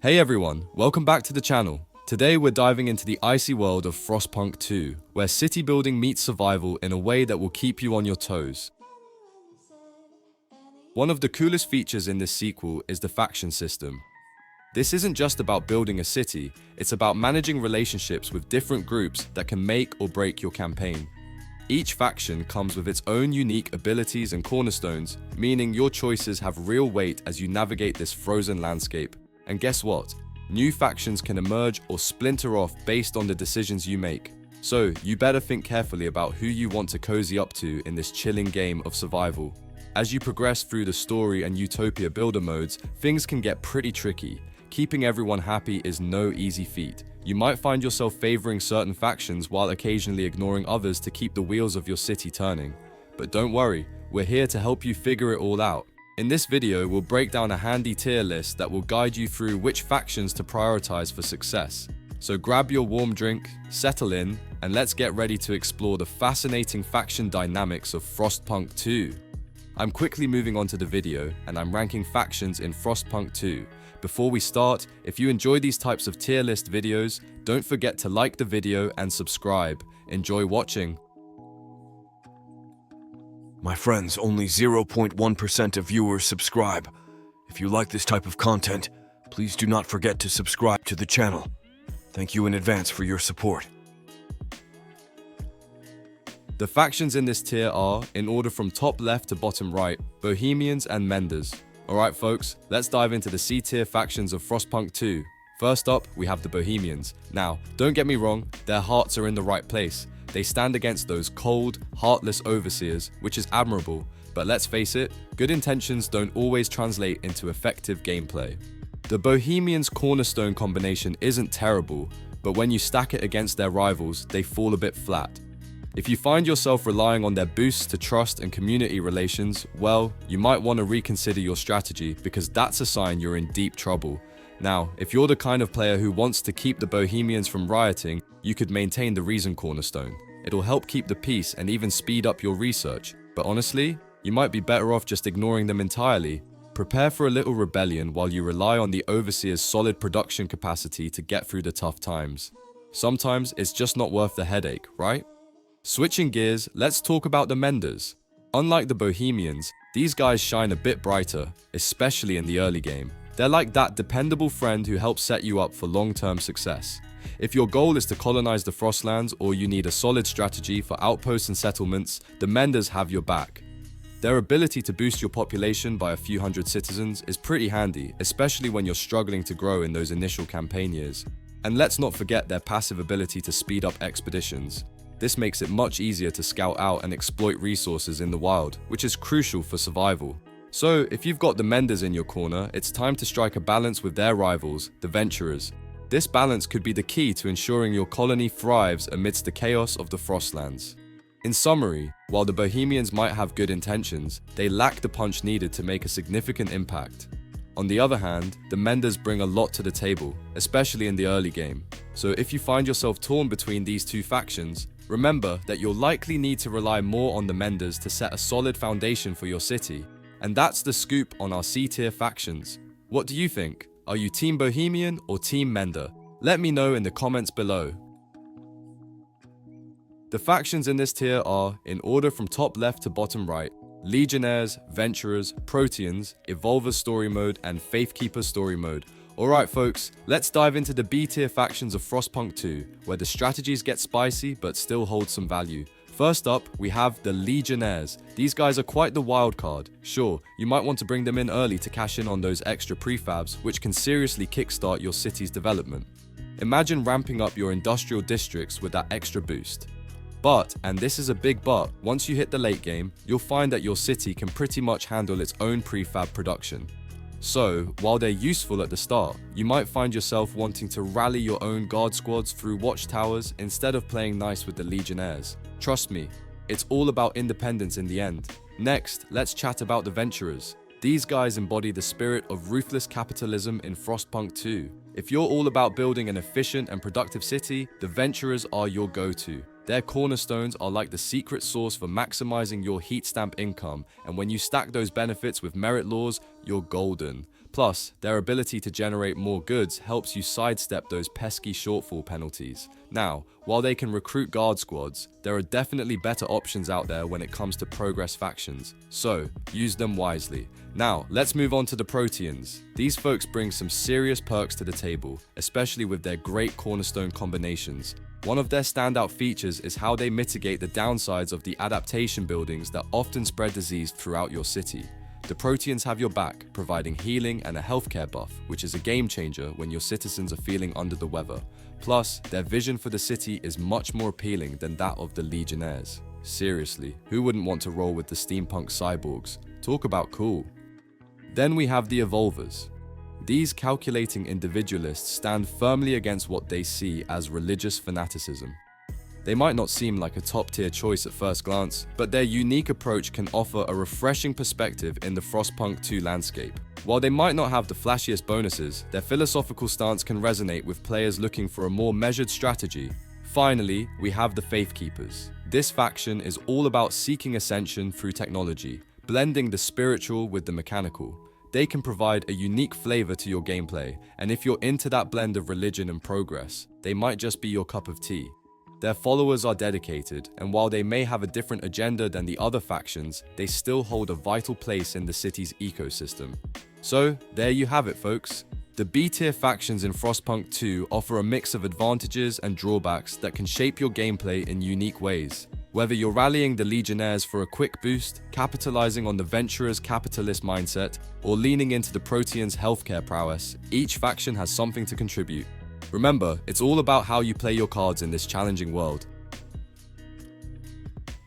Hey everyone, welcome back to the channel. Today we're diving into the icy world of Frostpunk 2, where city building meets survival in a way that will keep you on your toes. One of the coolest features in this sequel is the faction system. This isn't just about building a city, it's about managing relationships with different groups that can make or break your campaign. Each faction comes with its own unique abilities and cornerstones, meaning your choices have real weight as you navigate this frozen landscape. And guess what? New factions can emerge or splinter off based on the decisions you make. So, you better think carefully about who you want to cozy up to in this chilling game of survival. As you progress through the story and Utopia builder modes, things can get pretty tricky. Keeping everyone happy is no easy feat. You might find yourself favoring certain factions while occasionally ignoring others to keep the wheels of your city turning. But don't worry, we're here to help you figure it all out. In this video, we'll break down a handy tier list that will guide you through which factions to prioritize for success. So grab your warm drink, settle in, and let's get ready to explore the fascinating faction dynamics of Frostpunk 2. I'm quickly moving on to the video, and I'm ranking factions in Frostpunk 2. Before we start, if you enjoy these types of tier list videos, don't forget to like the video and subscribe. Enjoy watching. My friends, only 0.1% of viewers subscribe. If you like this type of content, please do not forget to subscribe to the channel. Thank you in advance for your support. The factions in this tier are, in order from top left to bottom right, Bohemians and Menders. Alright folks, let's dive into the C tier factions of Frostpunk 2. First up, we have the Bohemians. Now, don't get me wrong, their hearts are in the right place. They stand against those cold, heartless overseers, which is admirable, but let's face it, good intentions don't always translate into effective gameplay. The Bohemians' cornerstone combination isn't terrible, but when you stack it against their rivals, they fall a bit flat. If you find yourself relying on their boosts to trust and community relations, well, you might want to reconsider your strategy because that's a sign you're in deep trouble. Now, if you're the kind of player who wants to keep the Bohemians from rioting, you could maintain the Reason cornerstone. It'll help keep the peace and even speed up your research. But honestly, you might be better off just ignoring them entirely. Prepare for a little rebellion while you rely on the Overseer's solid production capacity to get through the tough times. Sometimes it's just not worth the headache, right? Switching gears, let's talk about the Menders. Unlike the Bohemians, these guys shine a bit brighter, especially in the early game. They're like that dependable friend who helps set you up for long-term success. If your goal is to colonize the Frostlands or you need a solid strategy for outposts and settlements, the Menders have your back. Their ability to boost your population by a few hundred citizens is pretty handy, especially when you're struggling to grow in those initial campaign years. And let's not forget their passive ability to speed up expeditions. This makes it much easier to scout out and exploit resources in the wild, which is crucial for survival. So, if you've got the Menders in your corner, it's time to strike a balance with their rivals, the Venturers. This balance could be the key to ensuring your colony thrives amidst the chaos of the Frostlands. In summary, while the Bohemians might have good intentions, they lack the punch needed to make a significant impact. On the other hand, the Menders bring a lot to the table, especially in the early game. So if you find yourself torn between these two factions, remember that you'll likely need to rely more on the Menders to set a solid foundation for your city. And that's the scoop on our C-tier factions. What do you think? Are you Team Bohemian or Team Mender? Let me know in the comments below. The factions in this tier are, in order from top left to bottom right, Legionnaires, Venturers, Proteans, Evolvers Story Mode, and Faithkeepers Story Mode. Alright folks, let's dive into the B-tier factions of Frostpunk 2, where the strategies get spicy but still hold some value. First up, we have the Legionnaires. These guys are quite the wild card. Sure, you might want to bring them in early to cash in on those extra prefabs, which can seriously kickstart your city's development. Imagine ramping up your industrial districts with that extra boost. But, and this is a big but, once you hit the late game, you'll find that your city can pretty much handle its own prefab production. So, while they're useful at the start, you might find yourself wanting to rally your own guard squads through watchtowers instead of playing nice with the Legionnaires. Trust me, it's all about independence in the end. Next, let's chat about the Venturers. These guys embody the spirit of ruthless capitalism in Frostpunk 2. If you're all about building an efficient and productive city, the Venturers are your go-to. Their cornerstones are like the secret sauce for maximizing your heat stamp income, and when you stack those benefits with merit laws, you're golden. Plus, their ability to generate more goods helps you sidestep those pesky shortfall penalties. Now, while they can recruit guard squads, there are definitely better options out there when it comes to progress factions, so use them wisely. Now, let's move on to the Proteans. These folks bring some serious perks to the table, especially with their great cornerstone combinations. One of their standout features is how they mitigate the downsides of the adaptation buildings that often spread disease throughout your city. The Proteans have your back, providing healing and a healthcare buff, which is a game changer when your citizens are feeling under the weather. Plus, their vision for the city is much more appealing than that of the Legionnaires. Seriously, who wouldn't want to roll with the steampunk cyborgs? Talk about cool. Then we have the Evolvers. These calculating individualists stand firmly against what they see as religious fanaticism. They might not seem like a top-tier choice at first glance, but their unique approach can offer a refreshing perspective in the Frostpunk 2 landscape. While they might not have the flashiest bonuses, their philosophical stance can resonate with players looking for a more measured strategy. Finally, we have the Faithkeepers. This faction is all about seeking ascension through technology, blending the spiritual with the mechanical. They can provide a unique flavor to your gameplay, and if you're into that blend of religion and progress, they might just be your cup of tea. Their followers are dedicated, and while they may have a different agenda than the other factions, they still hold a vital place in the city's ecosystem. So, there you have it, folks. The B-tier factions in Frostpunk 2 offer a mix of advantages and drawbacks that can shape your gameplay in unique ways. Whether you're rallying the Legionnaires for a quick boost, capitalizing on the Venturer's capitalist mindset, or leaning into the Proteans' healthcare prowess, each faction has something to contribute. Remember, it's all about how you play your cards in this challenging world.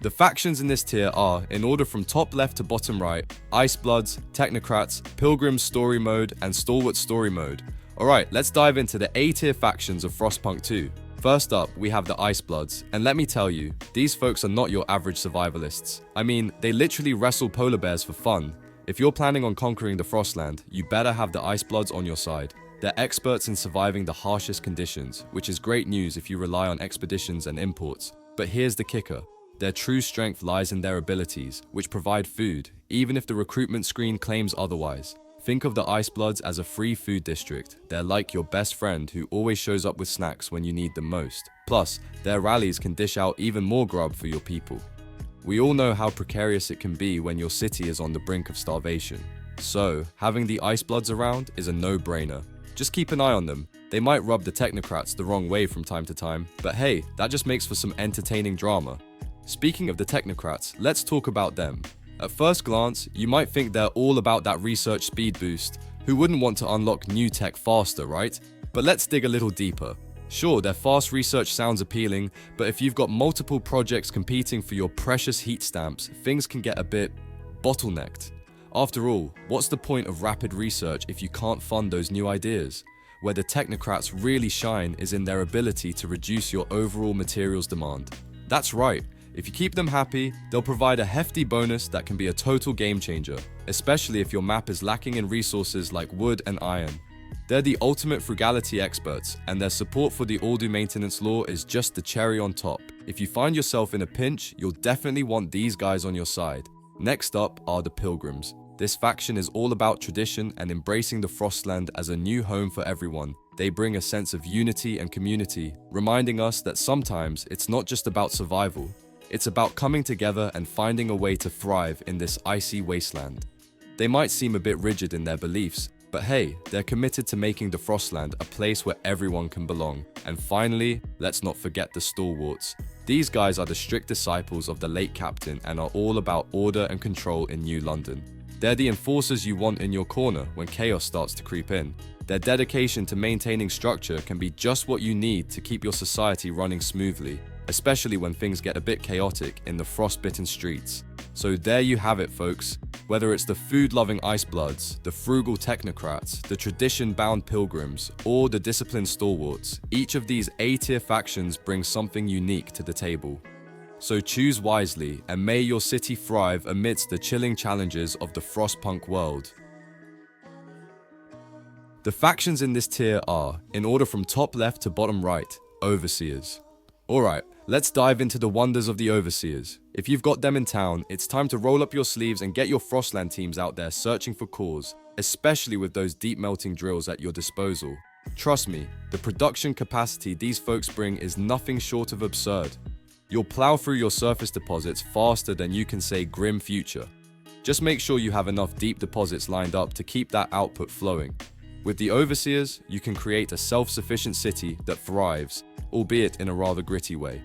The factions in this tier are, in order from top left to bottom right, Icebloods, Technocrats, Pilgrims Story Mode, and Stalwart Story Mode. Alright, let's dive into the A-tier factions of Frostpunk 2. First up, we have the Icebloods, and let me tell you, these folks are not your average survivalists. I mean, they literally wrestle polar bears for fun. If you're planning on conquering the Frostland, you better have the Icebloods on your side. They're experts in surviving the harshest conditions, which is great news if you rely on expeditions and imports. But here's the kicker. Their true strength lies in their abilities, which provide food, even if the recruitment screen claims otherwise. Think of the Icebloods as a free food district. They're like your best friend who always shows up with snacks when you need them most. Plus, their rallies can dish out even more grub for your people. We all know how precarious it can be when your city is on the brink of starvation. So, having the Icebloods around is a no-brainer. Just keep an eye on them. They might rub the Technocrats the wrong way from time to time, but hey, that just makes for some entertaining drama. Speaking of the Technocrats, let's talk about them. At first glance, you might think they're all about that research speed boost. Who wouldn't want to unlock new tech faster, right? But let's dig a little deeper. Sure, their fast research sounds appealing, but if you've got multiple projects competing for your precious heat stamps, things can get a bit bottlenecked. After all, what's the point of rapid research if you can't fund those new ideas? Where the Technocrats really shine is in their ability to reduce your overall materials demand. That's right, if you keep them happy, they'll provide a hefty bonus that can be a total game changer, especially if your map is lacking in resources like wood and iron. They're the ultimate frugality experts, and their support for the all-do maintenance law is just the cherry on top. If you find yourself in a pinch, you'll definitely want these guys on your side. Next up are the Pilgrims. This faction is all about tradition and embracing the Frostland as a new home for everyone. They bring a sense of unity and community, reminding us that sometimes it's not just about survival. It's about coming together and finding a way to thrive in this icy wasteland. They might seem a bit rigid in their beliefs, but hey, they're committed to making the Frostland a place where everyone can belong. And finally, let's not forget the Stalwarts. These guys are the strict disciples of the late captain and are all about order and control in New London. They're the enforcers you want in your corner when chaos starts to creep in. Their dedication to maintaining structure can be just what you need to keep your society running smoothly, especially when things get a bit chaotic in the frostbitten streets. So there you have it, folks. Whether it's the food-loving Icebloods, the frugal Technocrats, the tradition-bound Pilgrims, or the disciplined Stalwarts, each of these A-tier factions brings something unique to the table. So choose wisely, and may your city thrive amidst the chilling challenges of the Frostpunk world. The factions in this tier are, in order from top left to bottom right, Overseers. Alright, let's dive into the wonders of the Overseers. If you've got them in town, it's time to roll up your sleeves and get your Frostland teams out there searching for cores. especially with those deep melting drills at your disposal. Trust me, the production capacity these folks bring is nothing short of absurd. You'll plow through your surface deposits faster than you can say grim future. Just make sure you have enough deep deposits lined up to keep that output flowing. With the overseers, you can create a self-sufficient city that thrives, albeit in a rather gritty way.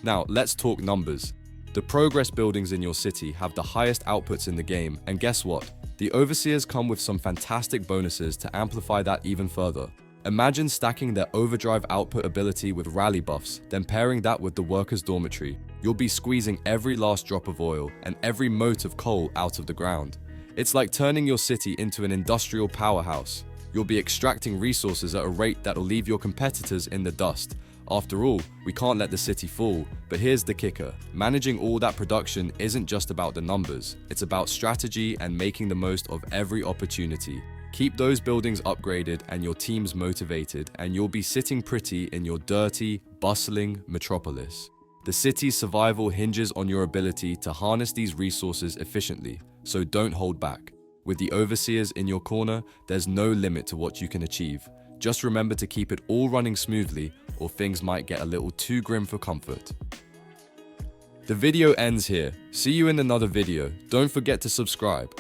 Now, let's talk numbers. The progress buildings in your city have the highest outputs in the game, and guess what? The overseers come with some fantastic bonuses to amplify that even further. Imagine stacking their overdrive output ability with rally buffs, then pairing that with the workers' dormitory. You'll be squeezing every last drop of oil and every mote of coal out of the ground. It's like turning your city into an industrial powerhouse. You'll be extracting resources at a rate that'll leave your competitors in the dust. After all, we can't let the city fall, but here's the kicker. Managing all that production isn't just about the numbers, it's about strategy and making the most of every opportunity. Keep those buildings upgraded and your teams motivated, and you'll be sitting pretty in your dirty, bustling metropolis. The city's survival hinges on your ability to harness these resources efficiently, so don't hold back. With the overseers in your corner, there's no limit to what you can achieve. Just remember to keep it all running smoothly, or things might get a little too grim for comfort. The video ends here. See you in another video. Don't forget to subscribe.